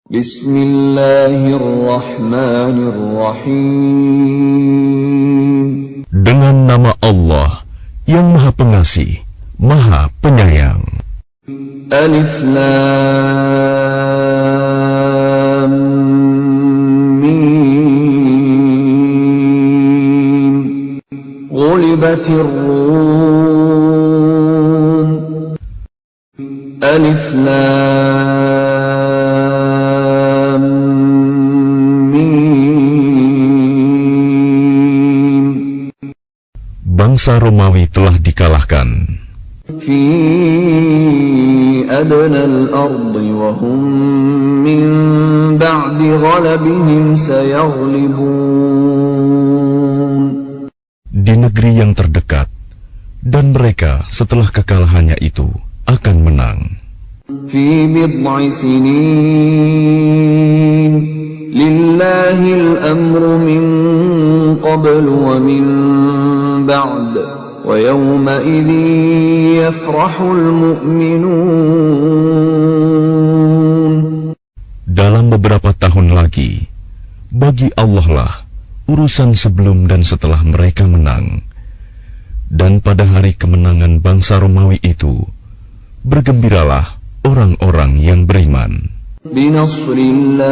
Bismillahirrahmanirrahim. Dengan nama Allah yang Maha Pengasih, Maha Penyayang. Alif Lam Mim. Ghulibatir Rum. Alif Lam Mim. Bangsa Romawi telah dikalahkan. Fi adnal ardi wa hum min ba'di ghalabihim sayaghlibun. Di negeri yang terdekat, dan mereka setelah kekalahannya itu akan menang. Fi bid'i sinin lillahil amru min qablu wa min ba'd wa yawma idhin yafrahul mu'minun. Dalam beberapa tahun lagi, bagi Allah lah urusan sebelum dan setelah mereka menang. Dan pada hari kemenangan bangsa Romawi itu, bergembiralah orang-orang yang beriman. Binasrillah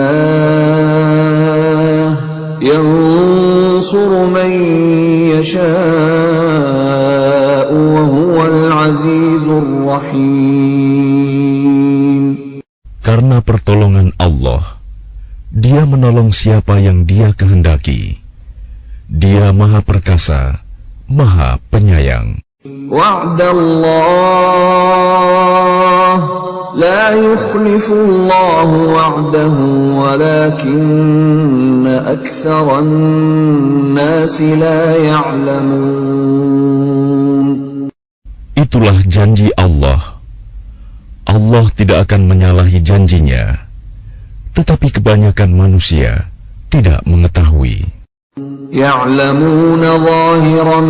yansuru man yasha'u wa huwal azizur rahim. Karena pertolongan Allah, Dia menolong siapa yang Dia kehendaki. Dia Maha Perkasa, Maha Penyayang. Wa'dallah la yukhlifullahu wa'dahu walakinna aktharan nasi la ya'lamun. Itulah janji Allah. Allah tidak akan menyalahi janjinya, tetapi kebanyakan manusia tidak mengetahui. يعلمون ظاهرا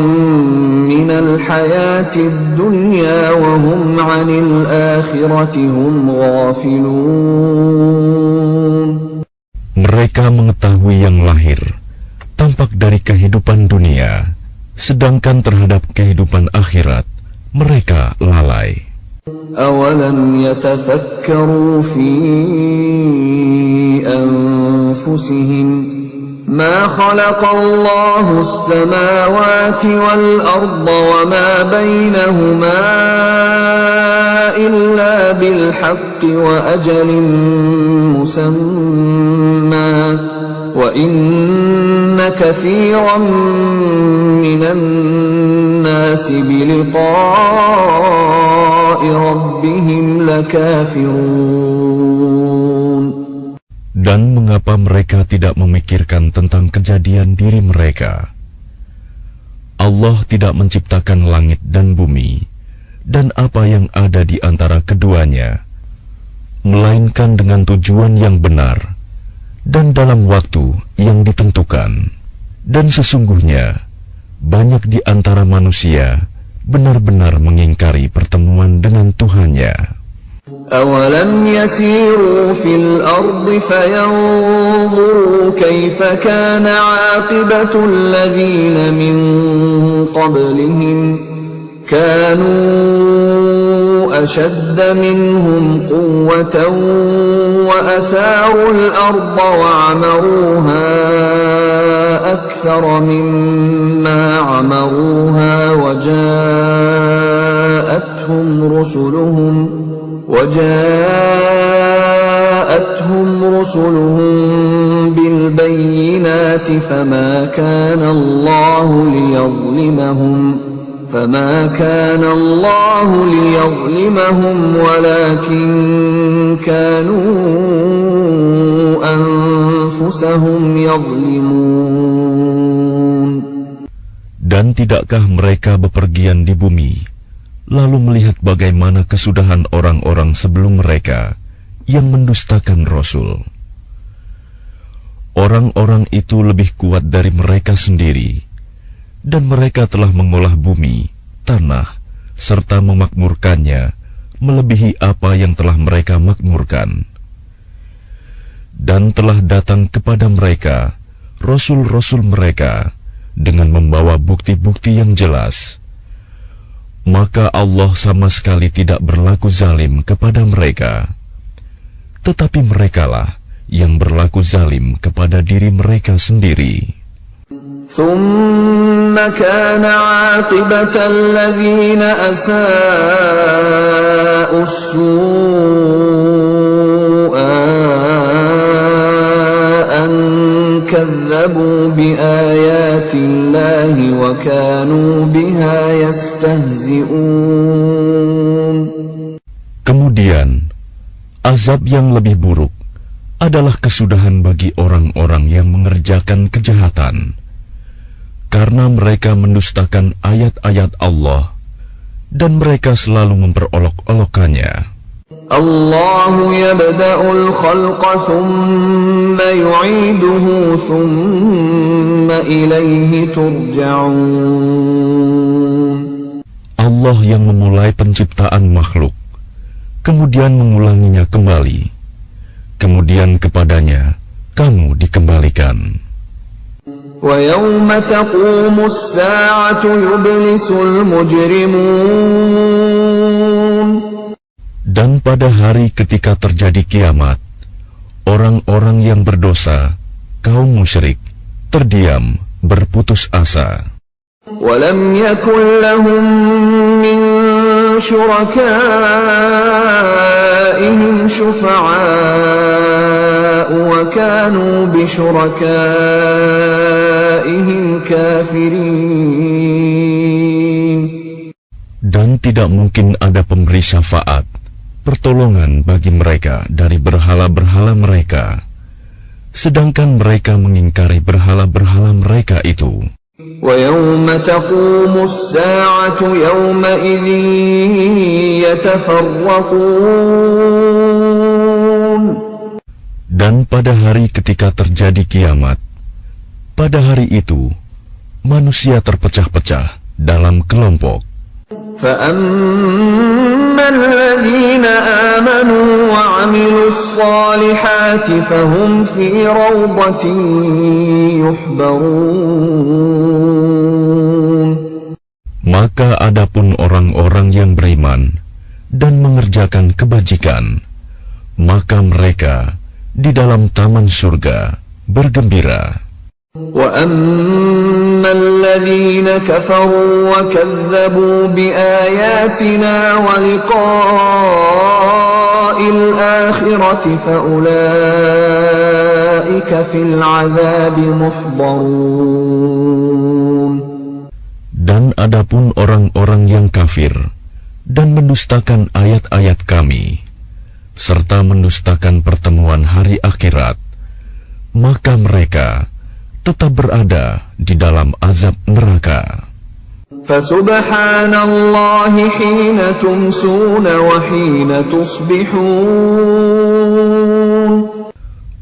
من الحياة الدنيا وهم عن الآخرة هم غافلون. Mereka mengetahui yang lahir, tampak dari kehidupan dunia, sedangkan terhadap kehidupan akhirat, mereka lalai. أولم يتفكروا في أنفسهم ما خلق الله السماوات والأرض وما بينهما إلا بالحق وأجل مسمى وإن كثيرا من الناس بلقاء ربهم لكافرون. Dan mengapa mereka tidak memikirkan tentang kejadian diri mereka? Allah tidak menciptakan langit dan bumi, dan apa yang ada di antara keduanya, melainkan dengan tujuan yang benar, dan dalam waktu yang ditentukan. Dan sesungguhnya, banyak di antara manusia benar-benar mengingkari pertemuan dengan Tuhannya. أولم يسيروا في الأرض فينظروا كيف كان عاقبة الذين من قبلهم كانوا أشد منهم قوة وأثاروا الأرض وعمروها أكثر مما عمروها وجاءتهم رسلهم بالبينات فما كان الله ليظلمهم ولكن كانوا أنفسهم يظلمون. Dan tidakkah mereka bepergian di bumi, lalu melihat bagaimana kesudahan orang-orang sebelum mereka yang mendustakan Rasul? Orang-orang itu lebih kuat dari mereka sendiri, dan mereka telah mengolah bumi, tanah, serta memakmurkannya melebihi apa yang telah mereka makmurkan. Dan telah datang kepada mereka rasul-rasul mereka dengan membawa bukti-bukti yang jelas. Maka Allah sama sekali tidak berlaku zalim kepada mereka, tetapi merekalah yang berlaku zalim kepada diri mereka sendiri. ثم كان عاقبة الذين أساءوا السوء أن كذبوا بآيات الله وكانوا بها يستهزئون. Kemudian azab yang lebih buruk adalah kesudahan bagi orang-orang yang mengerjakan kejahatan, karena mereka mendustakan ayat-ayat Allah dan mereka selalu memperolok-olokkannya. Allahu yabda'ul khalqa thumma yu'iduhu thumma ilayhi turja'un. Allah yang memulai penciptaan makhluk, kemudian mengulanginya kembali, kemudian kepadanya kamu dikembalikan. وَيَوْمَ تَقُومُ السَّاعَةُ يُبْلِسُ الْمُجْرِمُونَ. Dan pada hari ketika terjadi kiamat, orang-orang yang berdosa, kaum musyrik, terdiam, berputus asa. وَلَمْ يَكُنْ لَهُمْ مِنْ شُرَكَائِهِمْ شُفَعَاءُ وَكَانُوا بِشُرَكَائِهِمْ كَافِرِينَ. Dan tidak mungkin ada pemberi syafaat, pertolongan bagi mereka dari berhala-berhala mereka, sedangkan mereka mengingkari berhala-berhala mereka itu. وَيَوْمَ تَقُومُ السَّاعَةُ يَوْمَئِذٍ يَتَفَرَّقُونَ. Dan pada hari ketika terjadi kiamat, pada hari itu manusia terpecah-pecah dalam kelompok. فَأَمَّا الَّذِينَ آمَنُوا وَعَمِلُوا الصَّالِحَاتِ فَهُمْ فِي رَوْضَةٍ يُحْبَرُونَ. Maka adapun orang-orang yang beriman dan mengerjakan kebajikan, maka mereka di dalam taman surga bergembira. وَأَمَّا الَّذِينَ كَفَرُوا وَكَذَّبُوا بِآيَاتِنَا وَلِقَاءِ الْآخِرَةِ فَأُولَئِكَ فِي الْعَذَابِ مُحْضَرُونَ. Dan adapun orang-orang yang kafir dan mendustakan ayat-ayat kami, serta mendustakan pertemuan hari akhirat, maka mereka tetap berada di dalam azab neraka. Fasubhanallahi hina tumsuna wa hina tusbihun.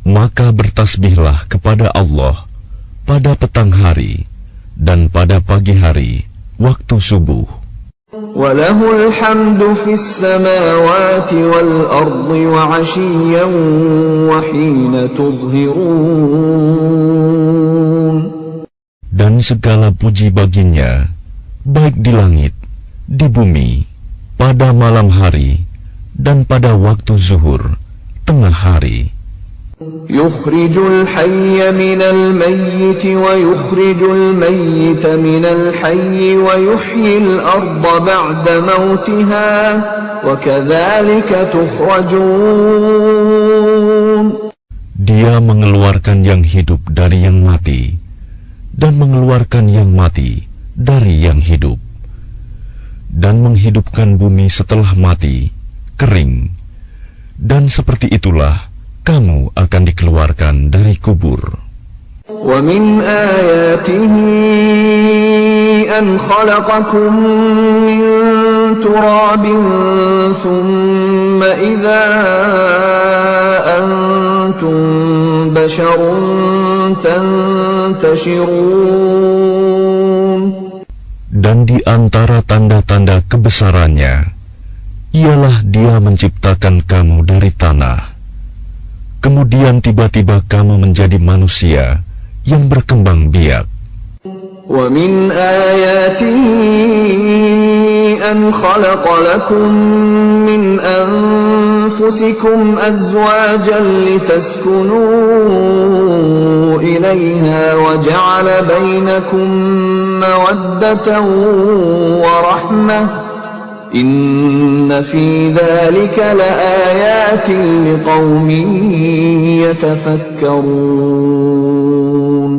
Maka bertasbihlah kepada Allah pada petang hari dan pada pagi hari waktu subuh. Walahul hamdu fis samawati wal ardi wa 'ashiyyan wa hina tudhhirun. Dan segala puji baginya, baik di langit, di bumi, pada malam hari, dan pada waktu zuhur, tengah hari. Yukhrijul hayya minal mayyiti wa yukhrijul mayyita minal hayyi wa yuhyil arda ba'da mautiha wa kadzalika tukhrajun. Dia mengeluarkan yang hidup dari yang mati dan mengeluarkan yang mati dari yang hidup, dan menghidupkan bumi setelah mati, kering, dan seperti itulah kamu akan dikeluarkan dari kubur. Wa min ayatihi an khalaqakum min turabin thumma idza antum basharun tantashirun. Dan di antara tanda-tanda kebesarannya ialah Dia menciptakan kamu dari tanah, Kemudian tiba-tiba kamu menjadi manusia yang berkembang biak. وَمِنْ آيَاتِهِ أَنْ خَلَقَ لَكُم مِّنْ أَنفُسِكُمْ أَزْوَاجًا لِتَسْكُنُوا إِلَيْهَا وَجَعَلَ بَيْنَكُم مَّوَدَّةً وَرَحْمَةً إِنَّ فِي ذَلِكَ لَآيَاتٍ لِقَوْمٍ يَتَفَكَّرُونَ.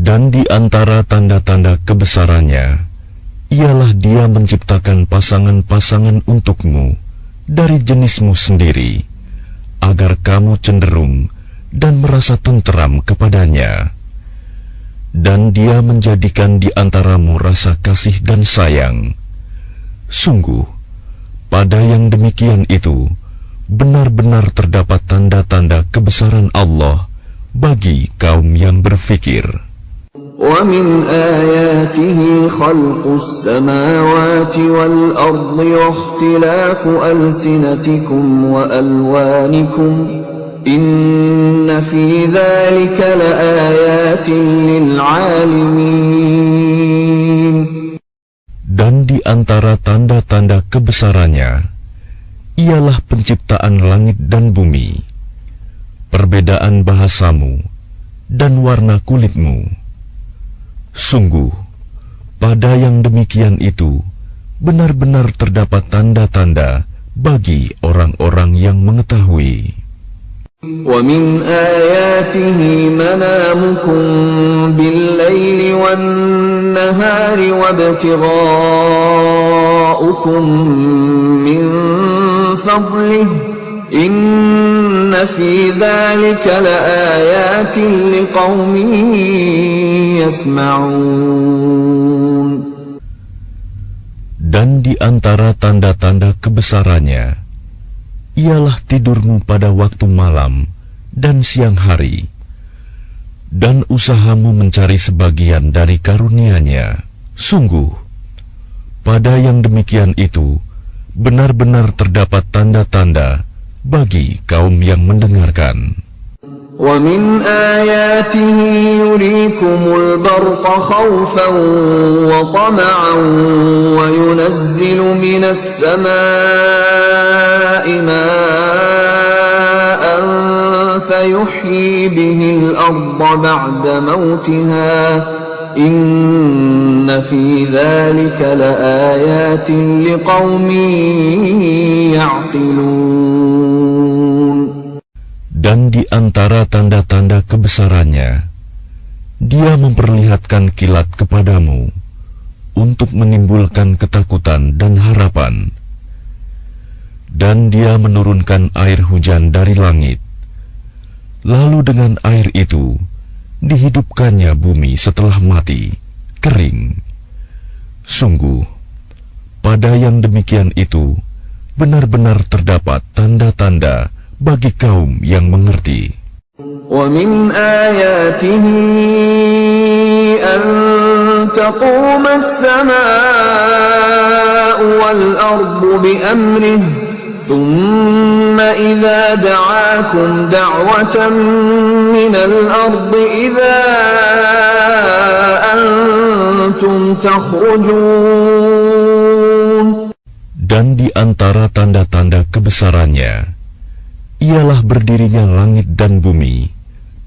Dan di antara tanda-tanda kebesarannya, ialah Dia menciptakan pasangan-pasangan untukmu dari jenismu sendiri, agar kamu cenderung dan merasa tenteram kepadanya. Dan Dia menjadikan di antaramu rasa kasih dan sayang. Sungguh, pada yang demikian itu, benar-benar terdapat tanda-tanda kebesaran Allah bagi kaum yang berfikir. وَمِنْ آيَاتِهِ خَلْقُ السَّمَاوَاتِ وَالْأَرْضِ وَاخْتِلَافُ أَلْسِنَتِكُمْ وَأَلْوَانِكُمْ إِنَّ فِي ذَلِكَ لَآيَاتٍ لِلْعَالِمِينَ. Dan di antara tanda-tanda kebesarannya, ialah penciptaan langit dan bumi, perbedaan bahasamu, dan warna kulitmu. Sungguh, pada yang demikian itu, benar-benar terdapat tanda-tanda bagi orang-orang yang mengetahui. وَمِنْ آيَاتِهِ مَنَامُكُمْ بِاللَّيْلِ وَالنَّهَارِ وَابْتِغَاؤُكُمْ مِنْ فَضْلِهِ إِنَّ فِي ذَلِكَ لَآيَاتٍ لِقَوْمٍ يَسْمَعُونَ. Dan di antara tanda-tanda kebesarannya, ialah tidurmu pada waktu malam dan siang hari, dan usahamu mencari sebagian dari karunia-Nya. Sungguh, pada yang demikian itu, benar-benar terdapat tanda-tanda bagi kaum yang mendengarkan. وَمِنْ آيَاتِهِ يُرِيكُمُ الْبَرْقَ خَوْفًا وَطَمَعًا وَيُنَزِّلُ مِنَ السَّمَاءِ مَاءً فَيُحْيِي بِهِ الْأَرْضَ بَعْدَ مَوْتِهَا إِنَّ فِي ذَلِكَ لَآيَاتٍ لِقَوْمٍ يَعْقِلُونَ. Dan di antara tanda-tanda kebesarannya, Dia memperlihatkan kilat kepadamu untuk menimbulkan ketakutan dan harapan. Dan Dia menurunkan air hujan dari langit, lalu dengan air itu dihidupkannya bumi setelah mati, kering. Sungguh, pada yang demikian itu, benar-benar terdapat tanda-tanda bagi kaum yang mengerti. وَمِنْ آيَاتِهِ أَن تَقُومَ السَّمَاءُ وَالْأَرْضُ بِأَمْرِهِ ثُمَّ إِذَا دَعَاكُمْ دَعْوَةً مِنَ الْأَرْضِ إِذَا أَنْتُمْ تَخْرُجُونَ. Dan di antara tanda-tanda kebesarannya, ialah berdirinya langit dan bumi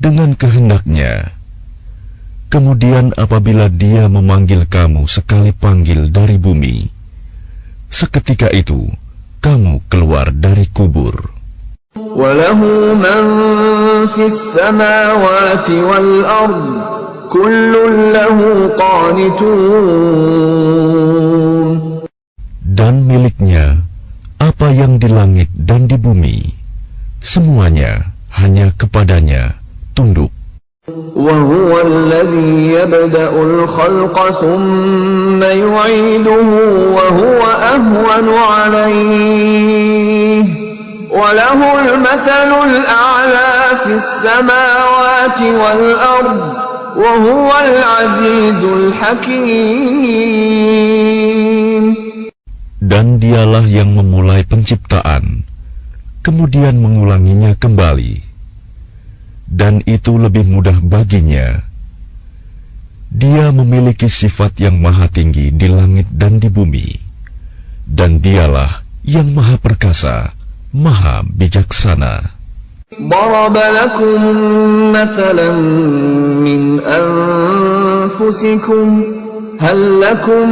dengan kehendaknya. Kemudian apabila Dia memanggil kamu sekali panggil dari bumi, seketika itu kamu keluar dari kubur. وَلَهُ مَنْ فِي السَّمَاوَاتِ وَالْأَرْضِ كُلٌّ لَهُ قَانِتُونَ. Dan miliknya apa yang di langit dan di bumi, semuanya hanya kepadanya tunduk. وَهُوَ الَّذِي يَبْدَأُ الْخَلْقَ ثُمَّ يُعِيدُهُ وَهُوَ أَهْوَنُ عَلَيْهِ وَلَهُ الْمَثَلُ الْأَعْلَى فِي السَّمَاوَاتِ وَالْأَرْضِ وَهُوَ الْعَزِيزُ الْحَكِيمُ. Dan Dialah yang memulai penciptaan, kemudian mengulanginya kembali. dan itu lebih mudah baginya. Dia memiliki sifat yang maha tinggi di langit dan di bumi, dan dialah yang maha perkasa, maha bijaksana. ضرب لكم مثلا من أنفسكم هل لكم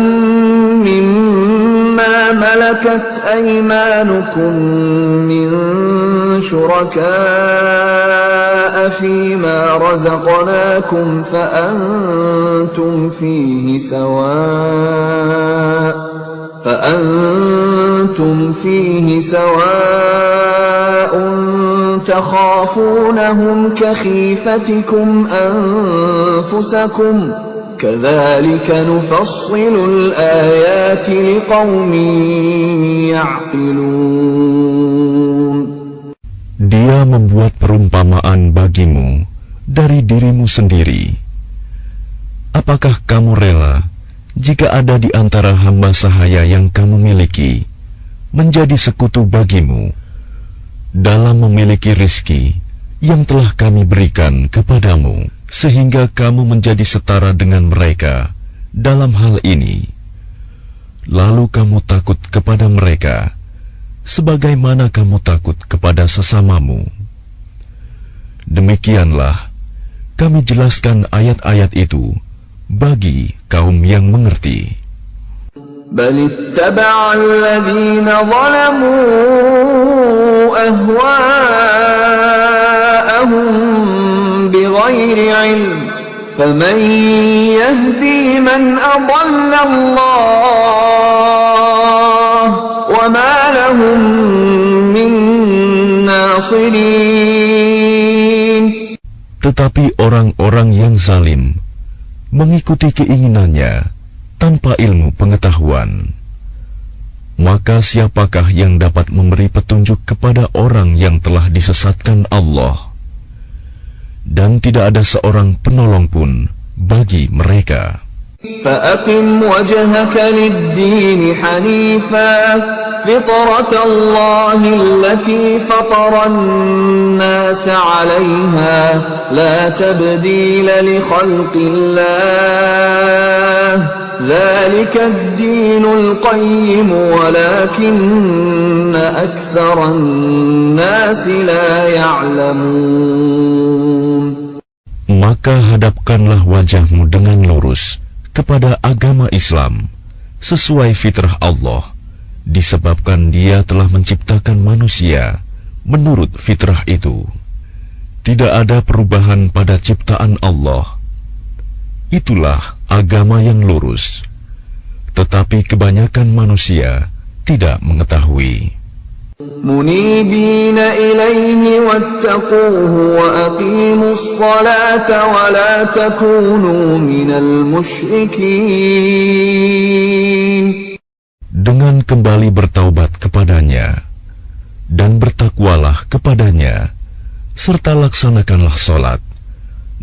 مما ملكت أيمانكم من شركاء فيما رزقناكم فأنتم فيه سواء تخافونهم كخيفتكم أنفسكم كذلك نفصل الآيات لقوم يعقلون. Dia membuat perumpamaan bagimu dari dirimu sendiri. Apakah kamu rela jika ada di antara hamba sahaya yang kamu miliki menjadi sekutu bagimu dalam memiliki rizki yang telah kami berikan kepadamu, sehingga kamu menjadi setara dengan mereka dalam hal ini? Lalu kamu takut kepada mereka sebagaimana kamu takut kepada sesamamu. Demikianlah kami jelaskan ayat-ayat itu bagi kaum yang mengerti. بل اتبع الذين ظلموا أهواءهم بغير علم فمن يهدي من أضل الله وما لهم من ناصرين. Tetapi orang-orang yang zalim mengikuti keinginannya tanpa ilmu pengetahuan. Maka siapakah yang dapat memberi petunjuk kepada orang yang telah disesatkan Allah? Dan tidak ada seorang penolong pun bagi mereka. فأقم وجهك للدين حنيفا فطرة الله التي فطر الناس عليها لا تبديل لخلق الله ذلك الدين القيم ولكن أكثر الناس لا يعلمون. Maka hadapkanlah wajahmu dengan lurus kepada agama Islam sesuai fitrah Allah, disebabkan Dia telah menciptakan manusia menurut fitrah itu. Tidak ada perubahan pada ciptaan Allah. Itulah agama yang lurus, tetapi kebanyakan manusia tidak mengetahui. منيبين إليه واتقوه وأقيموا الصلاة ولا تكونوا من المشركين. Dengan kembali bertaubat kepadanya dan bertakwalah kepadanya, serta laksanakanlah salat,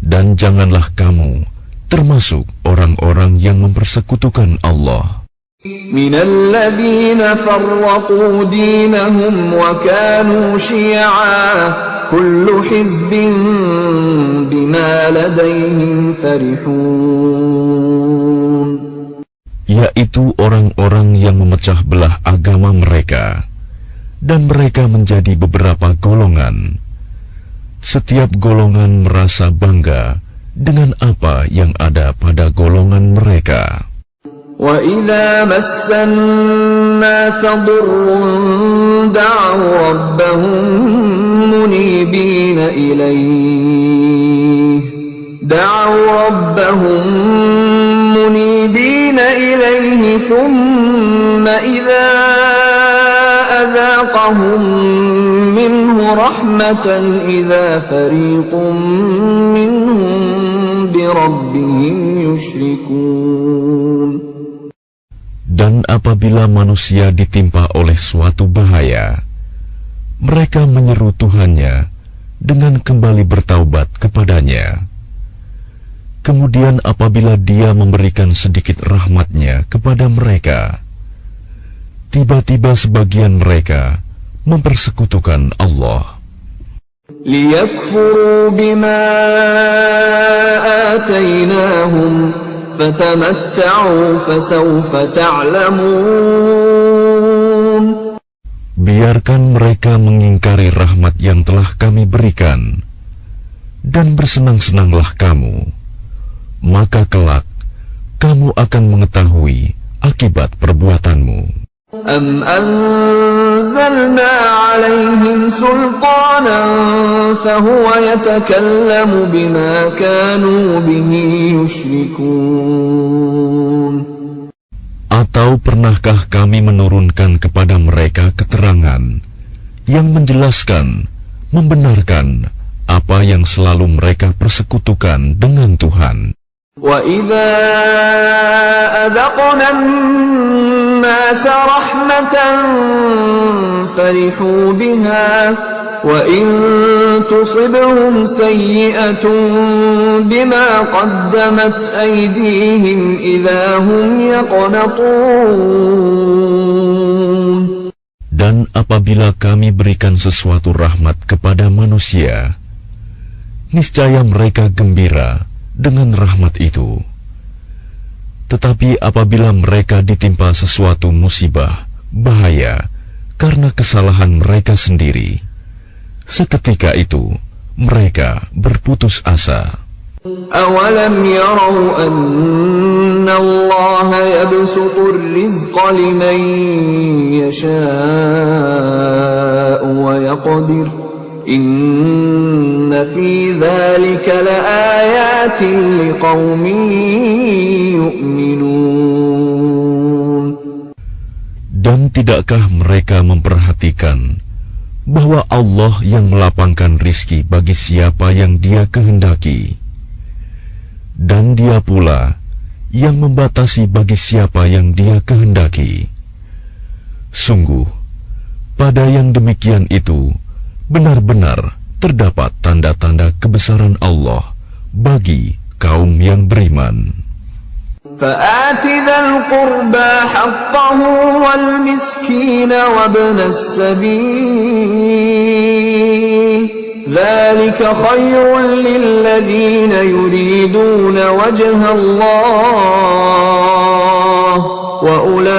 dan janganlah kamu termasuk orang-orang yang mempersekutukan Allah. من الذين فرقوا دينهم وكانوا شيعا كل حزب بما لديهم فرحون. Yaitu orang-orang yang memecah belah agama mereka, dan mereka menjadi beberapa golongan. Setiap golongan merasa bangga dengan apa yang ada pada golongan mereka. وَإِذَا مَسَّ النَّاسَ ضُرٌّ دَعَوْا رَبَّهُم مُنِيبِينَ إِلَيْهِ ثُمَّ إِذَا أَذَاقَهُم مِّنْهُ رَحْمَةً إِذَا فَرِيقٌ مِّنْهُم بِرَبِّهِمْ يُشْرِكُونَ. Dan apabila manusia ditimpa oleh suatu bahaya, mereka menyeru Tuhannya dengan kembali bertaubat kepadanya. Kemudian apabila Dia memberikan sedikit rahmat-Nya kepada mereka, tiba-tiba sebagian mereka mempersekutukan Allah. ليكفروا بما آتيناهم فتمتعوا فسوف تعلمون. Biarkan mereka mengingkari rahmat yang telah kami berikan, dan bersenang-senanglah kamu, maka kelak kamu akan mengetahui akibat perbuatanmu. أم أنزلنا عليهم سلطانا فهو يتكلم بما كانوا به يشركون. Atau pernahkah kami menurunkan kepada mereka keterangan yang menjelaskan, membenarkan apa yang selalu mereka persekutukan dengan Tuhan? وَإِذَا أَذَقْنَا النَّاسَ رَحْمَةً فَرِحُوا بِهَا وَإِن تُصِبْهُمْ سَيِّئَةٌ بِمَا قَدَّمَتْ أَيْدِيهِمْ إِذَا هُمْ يَقْنَطُونَ. Dan apabila kami berikan sesuatu rahmat kepada manusia, niscaya mereka gembira dengan rahmat itu. Tetapi apabila mereka ditimpa sesuatu musibah, bahaya, karena kesalahan mereka sendiri, seketika itu mereka berputus asa. أَوَلَمْ يَرَوْا أَنَّ اللَّهَ يَبْسُطُ الرِّزْقَ لِمَن يَشَاءُ وَيَقْدِرُ إِنَّ فِي ذَلِكَ لَآيَاتٍ لِقَوْمٍ يُؤْمِنُونَ. Dan tidakkah mereka memperhatikan bahwa Allah yang melapangkan rizki bagi siapa yang Dia kehendaki, dan Dia pula yang membatasi bagi siapa yang Dia kehendaki. Sungguh, pada yang demikian itu benar-benar terdapat tanda-tanda kebesaran Allah bagi kaum yang beriman. فآت ذا القربى حقه والمسكين وابن السبيل ذلك خير للذين يريدون وجه الله وأولئك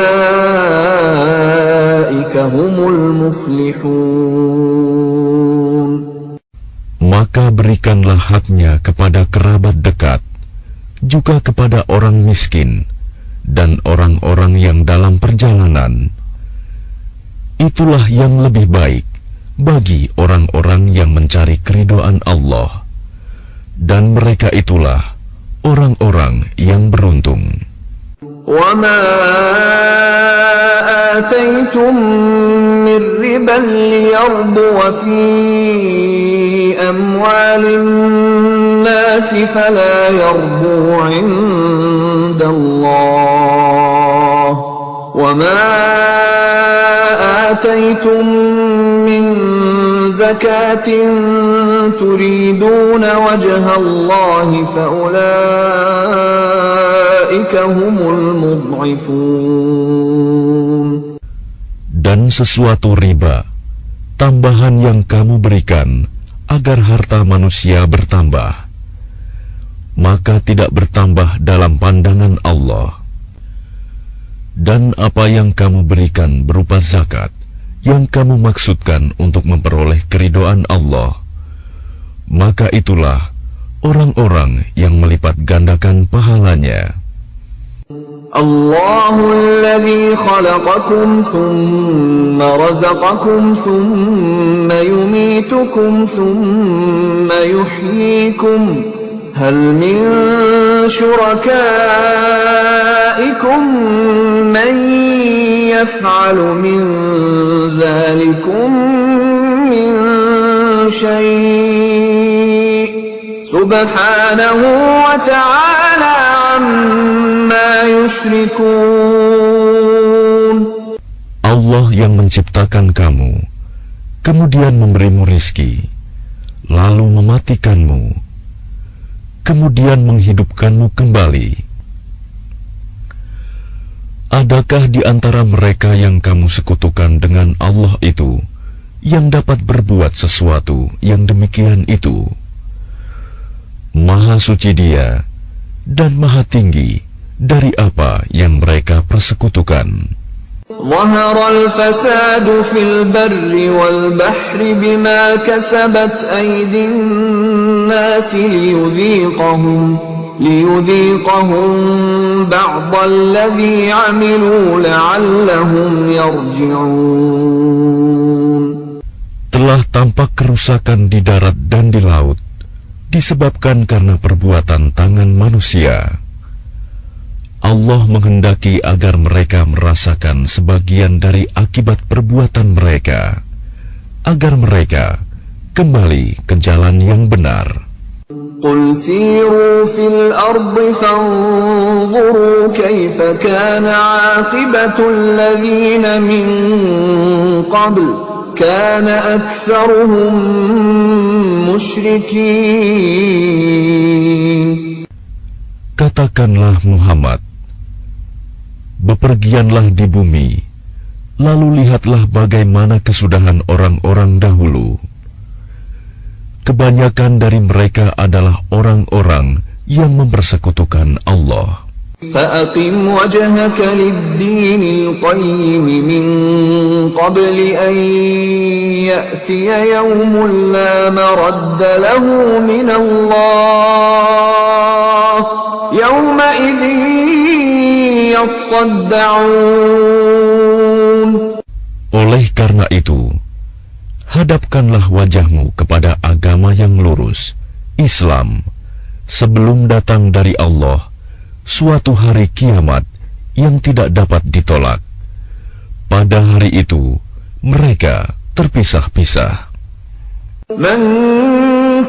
هم المفلحون. Maka berikanlah haknya kepada kerabat dekat, juga kepada orang miskin dan orang-orang yang dalam perjalanan. Itulah yang lebih baik bagi orang-orang yang mencari keridhaan Allah, dan mereka itulah orang-orang yang beruntung. وَمَا آتَيْتُم مِّن رِّبًا لِّيَرْبُوَ فِي أَمْوَالِ النَّاسِ فَلَا يَرْبُو عِندَ اللَّهِ وَمَا آتَيْتُم مِّن زَكَاةٍ تُرِيدُونَ وَجْهَ اللَّهِ فَأُولَئِكَ هُمُ الْمُضْعِفُونَ. Dan sesuatu riba, tambahan yang kamu berikan agar harta manusia bertambah, maka tidak bertambah dalam pandangan Allah. Dan apa yang kamu berikan berupa zakat, yang kamu maksudkan untuk memperoleh keridhaan Allah, maka itulah orang-orang yang melipat gandakan pahalanya. Allahul khalaqakum thumma razaqakum thumma yumitukum thumma yuhyikum hal min syurakaikum man yaf'alu min dhalikum min syai' subhanahu wa ta'ala amma yushrikun. Allah yang menciptakan kamu, kemudian memberimu rizki, lalu mematikanmu, kemudian menghidupkanmu kembali. Adakah di antara mereka yang kamu sekutukan dengan Allah itu yang dapat berbuat sesuatu yang demikian itu. Maha suci Dia dan maha tinggi dari apa yang mereka persekutukan. ظهر الفساد في البر والبحر بما كسبت أيدي الناس ليذيقهم بعض الذي عملوا لعلهم يرجعون. Telah tampak kerusakan di darat dan di laut disebabkan karena perbuatan tangan manusia. Allah menghendaki agar mereka merasakan sebagian dari akibat perbuatan mereka, agar mereka kembali ke jalan yang benar. قل سيروا في الأرض فانظروا كيف كان عاقبة الذين من قبل كان أكثرهم مشركين. Katakanlah Muhammad, bepergianlah di bumi, lalu lihatlah bagaimana kesudahan orang-orang dahulu. Kebanyakan dari mereka adalah orang-orang yang mempersekutukan Allah. فَأَقِمْ وَجْهَكَ لِلدِّينِ الْقَيِّمِ مِنْ قَبْلِ أَنْ يَأْتِيَ يَوْمٌ لَا مَرَدَّ لَهُ مِنَ اللَّهِ يَوْمَئِذٍ يَصَّدَّعُونَ. Oleh karena itu, hadapkanlah wajahmu kepada agama yang lurus, Islam, sebelum datang dari Allah suatu hari kiamat yang tidak dapat ditolak. Pada hari itu, mereka terpisah-pisah. Man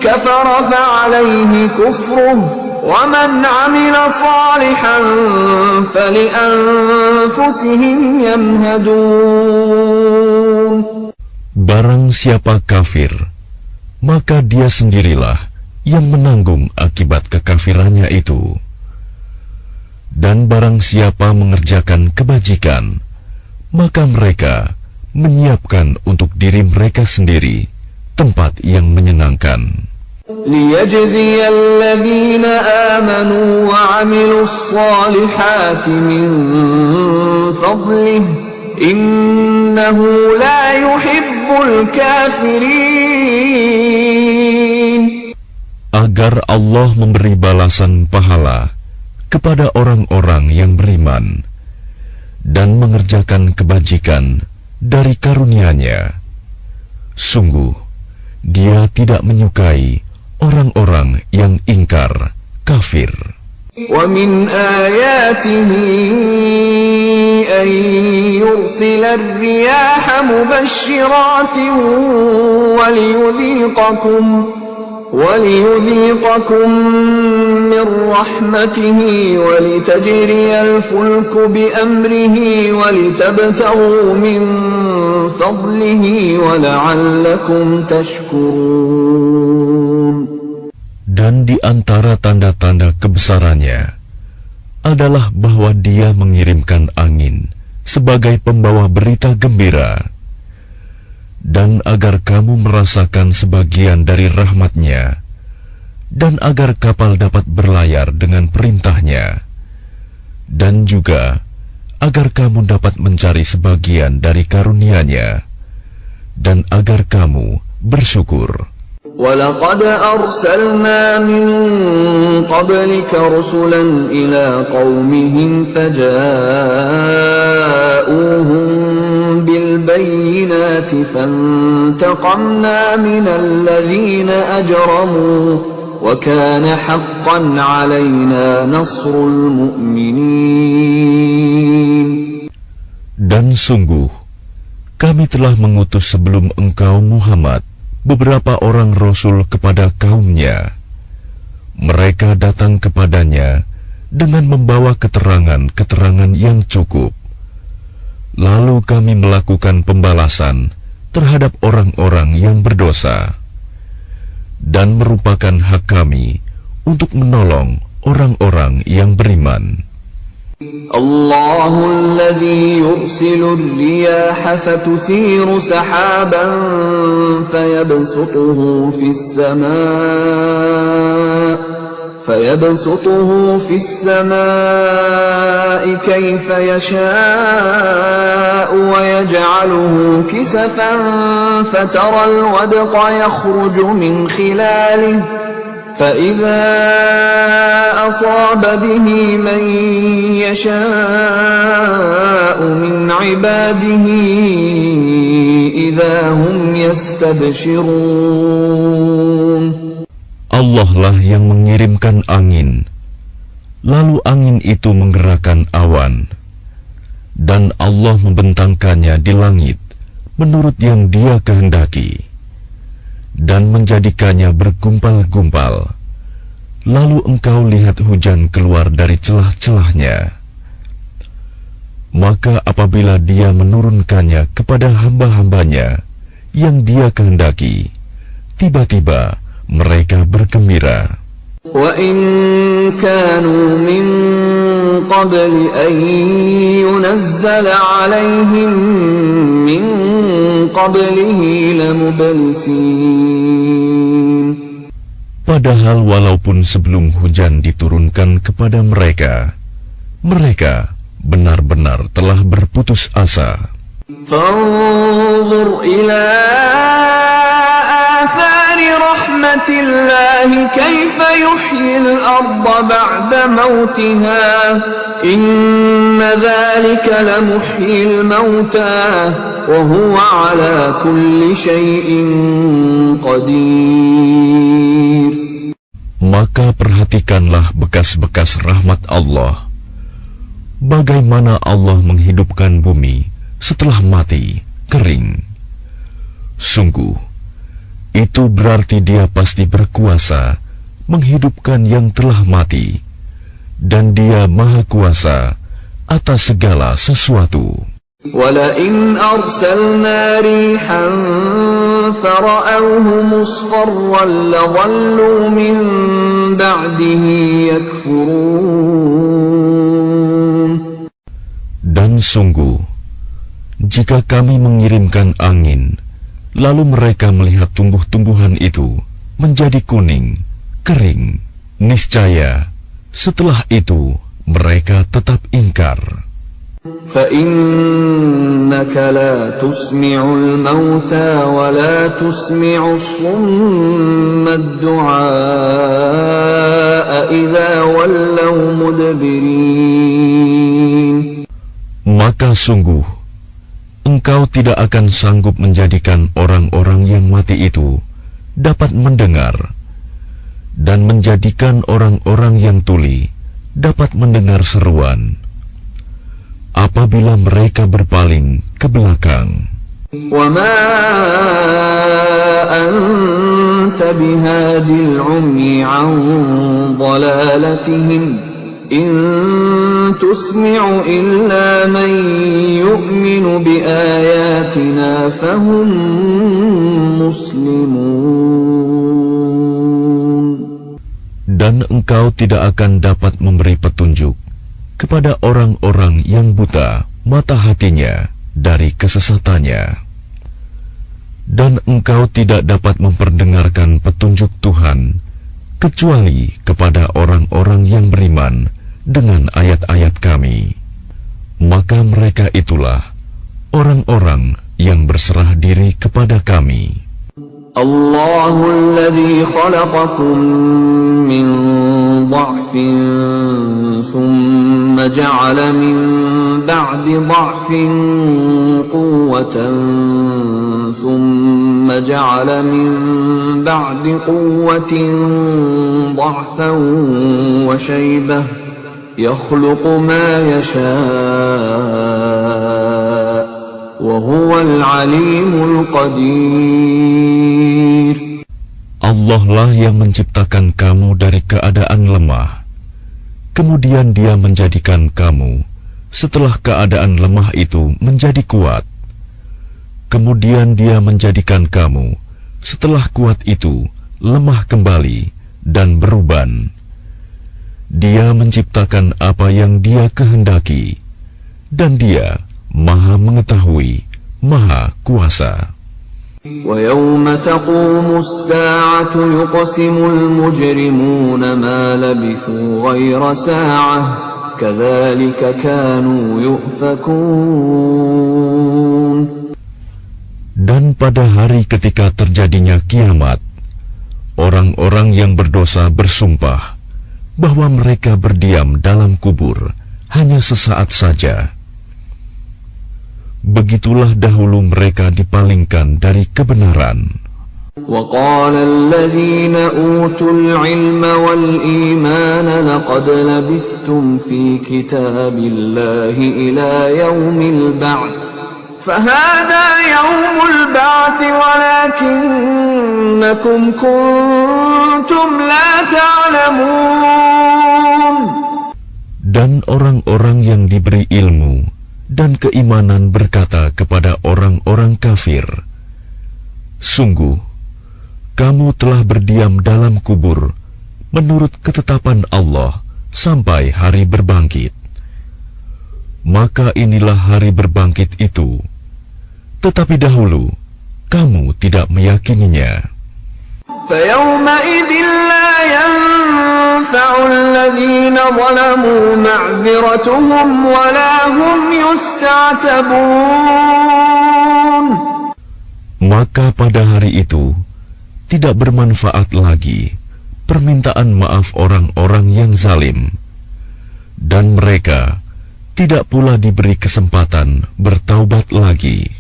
kafara fa'alayhi kufruh, wa man 'amila salihan fali'anfusihim yamhadun. Barang siapa kafir, maka dia sendirilah yang menanggung akibat kekafirannya itu. Dan barang siapa mengerjakan kebajikan, maka mereka menyiapkan untuk diri mereka sendiri tempat yang menyenangkan. لِيَجْزِيَ الَّذِينَ آمَنُوا وَعَمِلُوا الصَّالِحَاتِ مِنْ فَضْلِهِ إِنَّهُ لَا يُحِبُّ الْكَافِرِينَ. Agar Allah memberi balasan pahala kepada orang-orang yang beriman dan mengerjakan kebajikan dari karunia-Nya. Sungguh, Dia tidak menyukai orang-orang yang ingkar, kafir. وَمِنْ آيَاتِهِ أَنْ يُرْسِلَ الرِّيَاحَ مُبَشِّرَاتٍ وَلِيُذِيقَكُم مِّن رَّحْمَتِهِ وَلِتَجْرِيَ الْفُلْكُ بِأَمْرِهِ وَلِتَبْتَغُوا مِن فَضْلِهِ وَلَعَلَّكُمْ تَشْكُرُونَ. Dan di antara tanda-tanda kebesarannya adalah bahwa Dia mengirimkan angin sebagai pembawa berita gembira, dan agar kamu merasakan sebagian dari rahmat-Nya, dan agar kapal dapat berlayar dengan perintah-Nya, dan juga agar kamu dapat mencari sebagian dari karunia-Nya, dan agar kamu bersyukur. وَلَقَدْ أَرْسَلْنَا مِن قَبْلِكَ رُسُلًا إِلَى قَوْمِهِمْ فَجَاءُوهُم بِالْبَيِّنَاتِ فَانْتَقَمْنَا مِنَ الَّذِينَ أَجْرَمُوا وَكَانَ حَقًّا عَلَيْنَا نَصْرُ الْمُؤْمِنِينَ. Dan sungguh, kami telah mengutus sebelum engkau Muhammad beberapa orang rasul kepada kaumnya. Mereka datang kepadanya dengan membawa keterangan-keterangan yang cukup. Lalu kami melakukan pembalasan terhadap orang-orang yang berdosa, dan merupakan hak kami untuk menolong orang-orang yang beriman. الله الذي يرسل الرياح فتثير سحابا فيبسطه في السماء كيف يشاء ويجعله كسفا فترى الودق يخرج من خلاله فإذا أصاب به من يشاء من عباده إذا هم يستبشرون. Allah lah yang mengirimkan angin, lalu angin itu menggerakkan awan, dan Allah membentangkannya di langit menurut yang Dia kehendaki, dan menjadikannya bergumpal-gumpal. Lalu engkau lihat hujan keluar dari celah-celahnya. Maka apabila Dia menurunkannya kepada hamba-hambanya yang Dia kehendaki, tiba-tiba mereka bergembira. وَإِن كَانُوا مِن قَبْلِ أَن يُنَزَّلَ عَلَيْهِم مِّن قَبْلِهِ لَمُبْلِسِينَ. Padahal walaupun sebelum hujan diturunkan kepada mereka, mereka benar-benar telah berputus asa. فانظر إلى آثار رحمة الله كيف يحيي الأرض بعد موتها إن ذلك لمحيي الموتى وهو على كل شيء قدير. Maka perhatikanlah bekas-bekas rahmat Allah, bagaimana Allah menghidupkan bumi setelah mati, kering. Sungguh, itu berarti Dia pasti berkuasa menghidupkan yang telah mati, dan Dia Maha Kuasa atas segala sesuatu. وَلَئِنْ أَرْسَلْنَا رِيحًا فَرَأَوْهُ مُصْفَرًّا لَظَلُّوا مِنْ بَعْدِهِ يَكْفُرُونَ. Dan sungguh, jika kami mengirimkan angin, lalu mereka melihat tumbuh-tumbuhan itu menjadi kuning, kering, niscaya setelah itu mereka tetap ingkar. فَإِنَّكَ لَا تُسْمِعُ الْمَوْتَى وَلَا تُسْمِعُ الصُّمَّ الدُّعَاءَ إِذَا وَلَّوْا مُدْبِرِينَ. Maka sungguh, engkau tidak akan sanggup menjadikan orang-orang yang mati itu dapat mendengar, dan menjadikan orang-orang yang tuli dapat mendengar seruan apabila mereka berpaling ke belakang. وَمَا أَنْتَ بِهَادِ الْعُمْيِ عَنْ ضَلَالَتِهِمْ إِن تُسْمِعُ إِلَّا مَن يُؤْمِنُ بِآيَاتِنَا فَهُمْ مُسْلِمُونَ. Dan engkau tidak akan dapat memberi petunjuk kepada orang-orang yang buta mata hatinya dari kesesatannya. Dan engkau tidak dapat memperdengarkan petunjuk Tuhan kecuali kepada orang-orang yang beriman dengan ayat-ayat kami. Maka mereka itulah orang-orang yang berserah diri kepada kami. Allahul ladzi khalaqakum min dha'fin thumma ja'ala min ba'di dha'fin quwwatan thumma ja'ala min ba'di quwwatin dha'fan wa shaybah yakhluqu ma yasha' wa huwal 'alimul qadir. Allah lah yang menciptakan kamu dari keadaan lemah, kemudian Dia menjadikan kamu setelah keadaan lemah itu menjadi kuat, kemudian Dia menjadikan kamu setelah kuat itu lemah kembali dan beruban. Dia menciptakan apa yang Dia kehendaki, dan Dia Maha Mengetahui, Maha Kuasa. وَيَوْمَ تَقُومُ السَّاعَةُ يُقْسِمُ الْمُجْرِمُونَ مَا لَبِثُوا غَيْرَ سَاعَةٍ كَذَلِكَ كَانُوا يُؤْفَكُونَ. Dan pada hari ketika terjadinya kiamat, orang-orang yang berdosa bersumpah bahwa mereka berdiam dalam kubur hanya sesaat saja. Begitulah dahulu mereka dipalingkan dari kebenaran. وَقَالَ الَّذِينَ أُوتُوا الْعِلْمَ وَالْإِيمَانَ لَقَدْ لَبِثْتُمْ فِي كِتَابِ اللَّهِ إِلَى يَوْمِ الْبَعْثِ فَهَذَا يَوْمُ الْبَعْثِ وَلَكِنَّكُمْ كُنْتُمْ لَا تَعْلَمُونَ. Dan orang-orang yang diberi ilmu dan keimanan berkata kepada orang-orang kafir, "Sungguh, kamu telah berdiam dalam kubur menurut ketetapan Allah sampai hari berbangkit. Maka inilah hari berbangkit itu, tetapi dahulu kamu tidak meyakininya." فَيَوْمَئِذٍ لَا يَنْفَعُ الَّذِينَ ظَلَمُوا مَعْذِرَتُهُمْ وَلَا هُمْ يُسْتَعْتَبُونَ. Maka pada hari itu tidak bermanfaat lagi permintaan maaf orang-orang yang zalim, dan mereka tidak pula diberi kesempatan bertaubat lagi.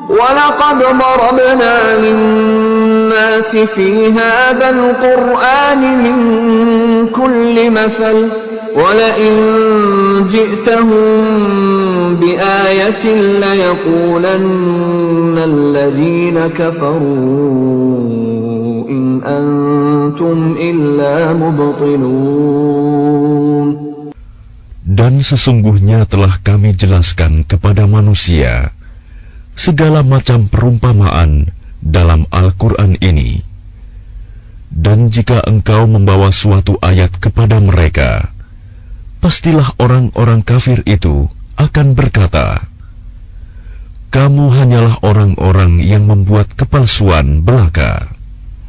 وَلَقَدْ ضَرَبْنَا لِلنَّاسِ فِي هَذَا الْقُرْآنِ مِنْ كُلِّ مَثَلٍ وَلَئِنْ جِئْتَهُمْ بِآيَةٍ لَيَقُولَنَّ الَّذِينَ كَفَرُوا إِنْ أَنْتُمْ إِلَّا مُبْطِلُونَ. Dan sesungguhnya telah kami jelaskan kepada manusia segala macam perumpamaan dalam Al-Quran ini. Dan jika engkau membawa suatu ayat kepada mereka, pastilah orang-orang kafir itu akan berkata, "Kamu hanyalah orang-orang yang membuat kepalsuan belaka."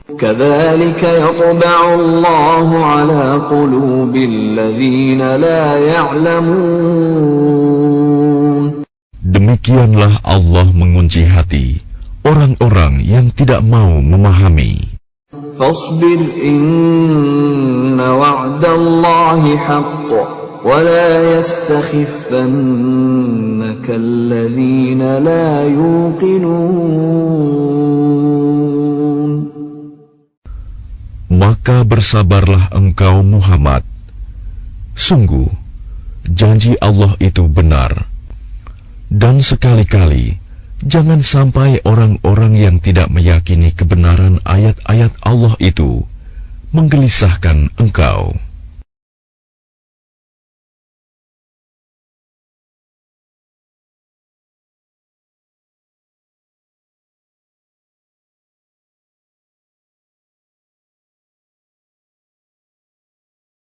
كَذَلِكَ يَطْبَعُ اللَّهُ عَلَى قُلُوبِ الَّذِينَ لَا يَعْلَمُونَ. Demikianlah Allah mengunci hati orang-orang yang tidak mau memahami. فَاصْبِرْ إِنَّ وَعْدَ اللَّهِ حَقٌّ وَلَا يَسْتَخِفَّنَّكَ الَّذِينَ لَا يُوقِنُونَ. Maka bersabarlah engkau Muhammad. Sungguh, janji Allah itu benar. Dan sekali-kali, jangan sampai orang-orang yang tidak meyakini kebenaran ayat-ayat Allah itu menggelisahkan engkau.